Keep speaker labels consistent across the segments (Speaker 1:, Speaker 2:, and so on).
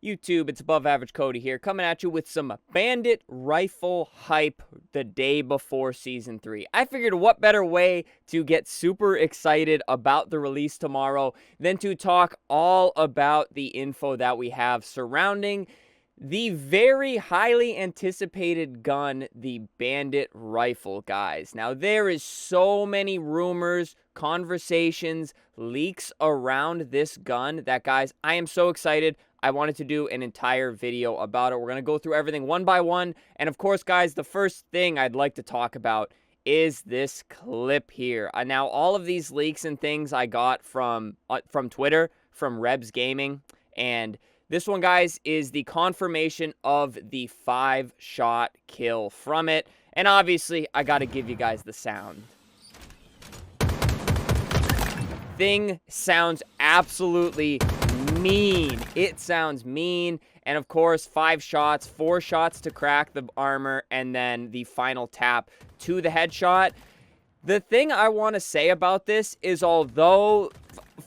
Speaker 1: YouTube, it's Above Average Cody here, coming at you with some Bandit rifle hype the day before Season 3. I figured what better way to get super excited about the release tomorrow than to talk all about the info that we have surrounding the very highly anticipated gun, the Bandit rifle, guys. Now, there is so many rumors, conversations, leaks around this gun that, guys, I am so excited. I wanted to do an entire video about it. We're going to go through everything one by one. And, of course, guys, the first thing I'd like to talk about is this clip here. Now, all of these leaks and things I got from Twitter, from Rebs Gaming, and this one, guys, is the confirmation of the 5-shot kill from it. And obviously, I got to give you guys the sound. Thing sounds absolutely mean. It sounds mean. And of course, 5 shots, 4 shots to crack the armor, and then the final tap to the headshot. The thing I want to say about this is, although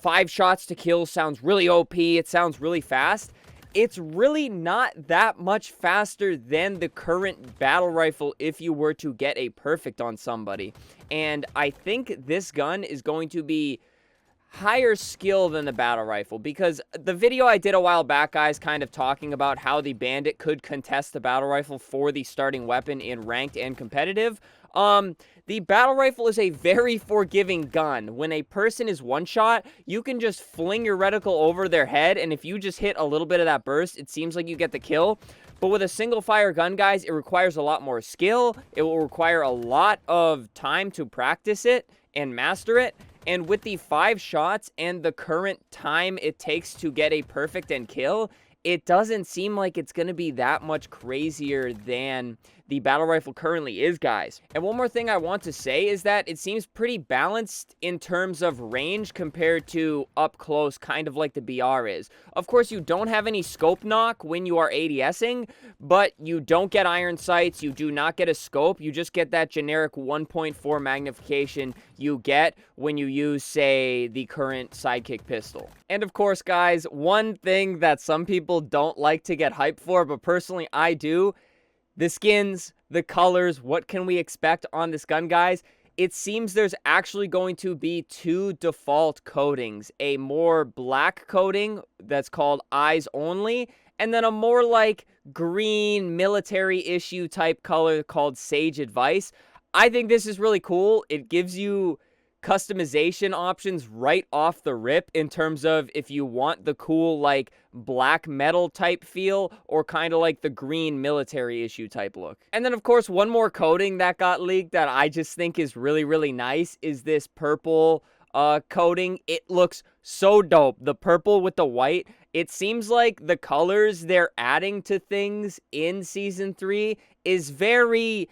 Speaker 1: 5 shots to kill sounds really OP, it sounds really fast, it's really not that much faster than the current battle rifle if you were to get a perfect on somebody. And I think this gun is going to be higher skill than the battle rifle, because the video I did a while back, guys, kind of talking about how the Bandit could contest the battle rifle for the starting weapon in ranked and competitive. The battle rifle is a very forgiving gun. When a person is one-shot, you can just fling your reticle over their head, and if you just hit a little bit of that burst, it seems like you get the kill. But with a single-fire gun, guys, it requires a lot more skill. It will require a lot of time to practice it and master it. And with the 5 shots and the current time it takes to get a perfect and kill, it doesn't seem like it's going to be that much crazier than the battle rifle currently is, guys. And one more thing I want to say is that it seems pretty balanced in terms of range compared to up close, kind of like the BR is. Of course, you don't have any scope knock when you are ADSing, but you don't get iron sights, you do not get a scope, you just get that generic 1.4 magnification you get when you use, say, the current sidekick pistol. And of course, guys, one thing that some people don't like to get hyped for, but personally I do, the skins, the colors, what can we expect on this gun, guys? It seems there's actually going to be 2 default coatings. A more black coating that's called eyes only, and then a more like green military issue type color called Sage Advice. I think this is really cool. It gives you customization options right off the rip in terms of if you want the cool like black metal type feel or kind of like the green military issue type look. And then of course, one more coating that got leaked that I just think is really, really nice is this purple coating. It looks so dope. The purple with the white. It seems like the colors they're adding to things in Season 3 is very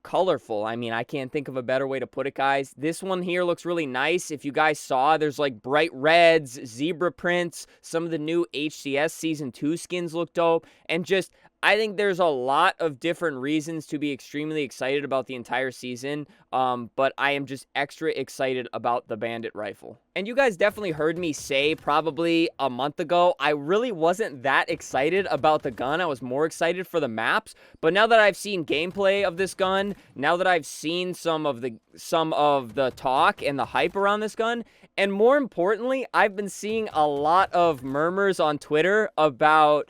Speaker 1: colorful. I mean, I can't think of a better way to put it, guys. This one here looks really nice. If you guys saw, there's like bright reds, zebra prints, some of the new HCS Season 2 skins look dope, and just, I think there's a lot of different reasons to be extremely excited about the entire season, but I am just extra excited about the Bandit rifle. And you guys definitely heard me say probably a month ago, I really wasn't that excited about the gun. I was more excited for the maps, but now that I've seen gameplay of this gun, now that I've seen some of the talk and the hype around this gun, and more importantly, I've been seeing a lot of murmurs on Twitter about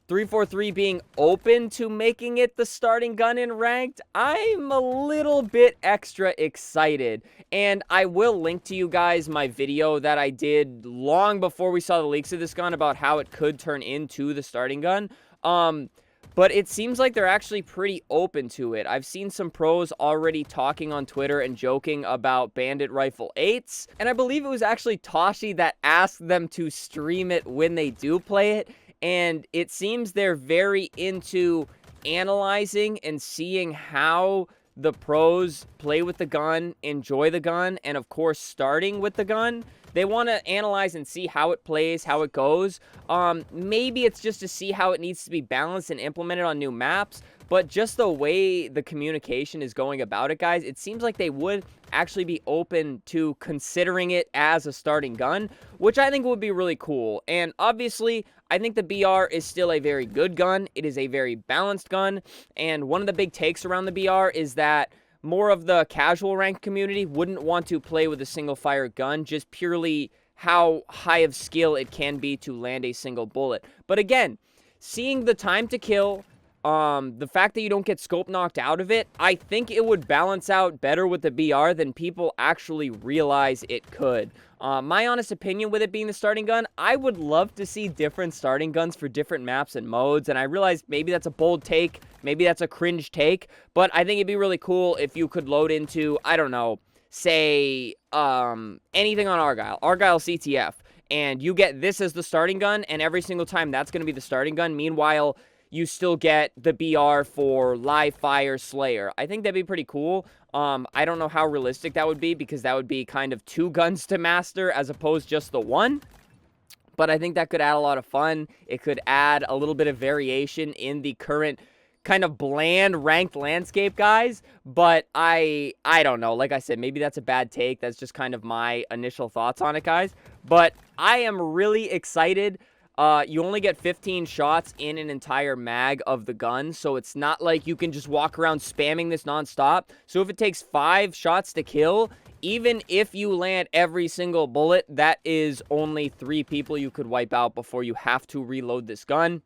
Speaker 1: 343 being open to making it the starting gun in ranked, I'm a little bit extra excited. And I will link to you guys my video that I did long before we saw the leaks of this gun about how it could turn into the starting gun. But it seems like they're actually pretty open to it. I've seen some pros already talking on Twitter and joking about Bandit Rifle 8s. And I believe it was actually Toshi that asked them to stream it when they do play it. And it seems they're very into analyzing and seeing how the pros play with the gun, enjoy the gun, and of course starting with the gun. they want to analyze and see how it plays, how it goes. Maybe it's just to see how it needs to be balanced and implemented on new maps. But just the way the communication is going about it, guys, it seems like they would actually be open to considering it as a starting gun, which I think would be really cool. And obviously, I think the BR is still a very good gun. It is a very balanced gun. And one of the big takes around the BR is that more of the casual ranked community wouldn't want to play with a single fire gun, just purely how high of skill it can be to land a single bullet. But again, seeing the time to kill, the fact that you don't get scope knocked out of it, I think it would balance out better with the BR than people actually realize it could. My honest opinion with it being the starting gun, I would love to see different starting guns for different maps and modes, and I realize maybe that's a bold take, maybe that's a cringe take, but I think it'd be really cool if you could load into, I don't know, say, anything on Argyle CTF, and you get this as the starting gun, and every single time that's going to be the starting gun. Meanwhile, you still get the BR for live fire Slayer. I think that'd be pretty cool. I don't know how realistic that would be, because that would be kind of 2 guns to master as opposed just the 1. But I think that could add a lot of fun. It could add a little bit of variation in the current kind of bland ranked landscape, guys. But I don't know. Like I said, maybe that's a bad take. That's just kind of my initial thoughts on it, guys. But I am really excited. You only get 15 shots in an entire mag of the gun, so it's not like you can just walk around spamming this nonstop. So if it takes 5 shots to kill, even if you land every single bullet, that is only 3 people you could wipe out before you have to reload this gun.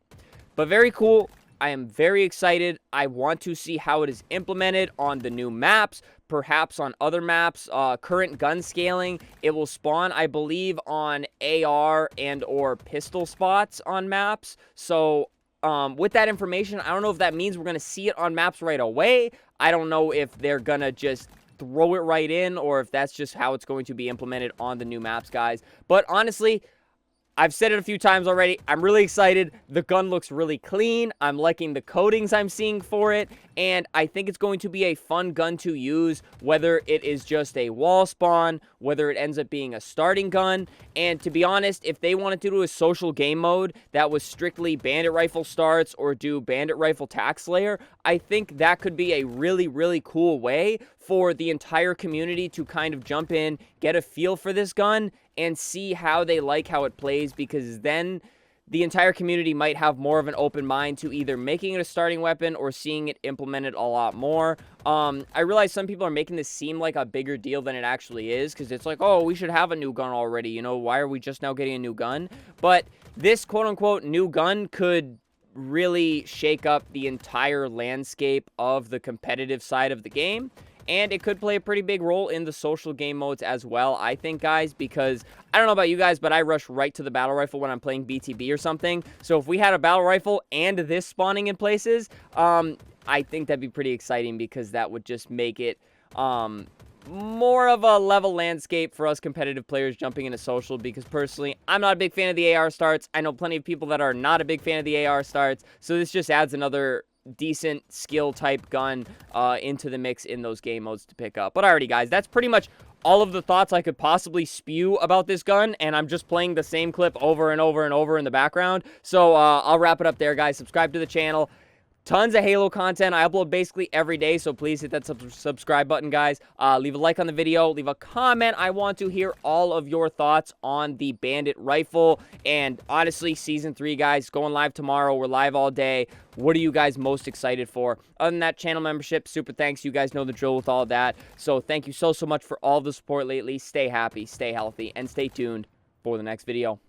Speaker 1: But very cool. I am very excited. I want to see how it is implemented on the new maps, perhaps on other maps. Current gun scaling, it will spawn, I believe, on AR and or pistol spots on maps. So with that information, I don't know if that means we're going to see it on maps right away. I don't know if they're going to just throw it right in, or if that's just how it's going to be implemented on the new maps, guys. But honestly, I've said it a few times already. I'm really excited. The gun looks really clean. I'm liking the coatings I'm seeing for it. And I think it's going to be a fun gun to use, whether it is just a wall spawn, whether it ends up being a starting gun. And to be honest, if they wanted to do a social game mode that was strictly bandit rifle starts or do bandit rifle tac slayer, I think that could be a really, really cool way for the entire community to kind of jump in, get a feel for this gun, and see how they like how it plays, because then the entire community might have more of an open mind to either making it a starting weapon or seeing it implemented a lot more. I realize some people are making this seem like a bigger deal than it actually is, because it's like, oh, we should have a new gun already, you know, why are we just now getting a new gun? But this quote-unquote new gun could really shake up the entire landscape of the competitive side of the game. And it could play a pretty big role in the social game modes as well, I think, guys, because I don't know about you guys, but I rush right to the battle rifle when I'm playing BTB or something. So if we had a battle rifle and this spawning in places, I think that'd be pretty exciting, because that would just make it more of a level landscape for us competitive players jumping into social, because personally, I'm not a big fan of the AR starts. I know plenty of people that are not a big fan of the AR starts, so this just adds another decent skill type gun into the mix in those game modes to pick up. But alrighty, guys, that's pretty much all of the thoughts I could possibly spew about this gun, and I'm just playing the same clip over and over and over in the background. So I'll wrap it up there, guys. Subscribe to the channel. Tons of Halo content. I upload basically every day, so please hit that subscribe button, guys. Leave a like on the video. Leave a comment. I want to hear all of your thoughts on the Bandit rifle. And honestly, Season 3, guys, going live tomorrow. We're live all day. What are you guys most excited for? Other than that, channel membership, super thanks. You guys know the drill with all that. So thank you so much for all the support lately. Stay happy, stay healthy, and stay tuned for the next video.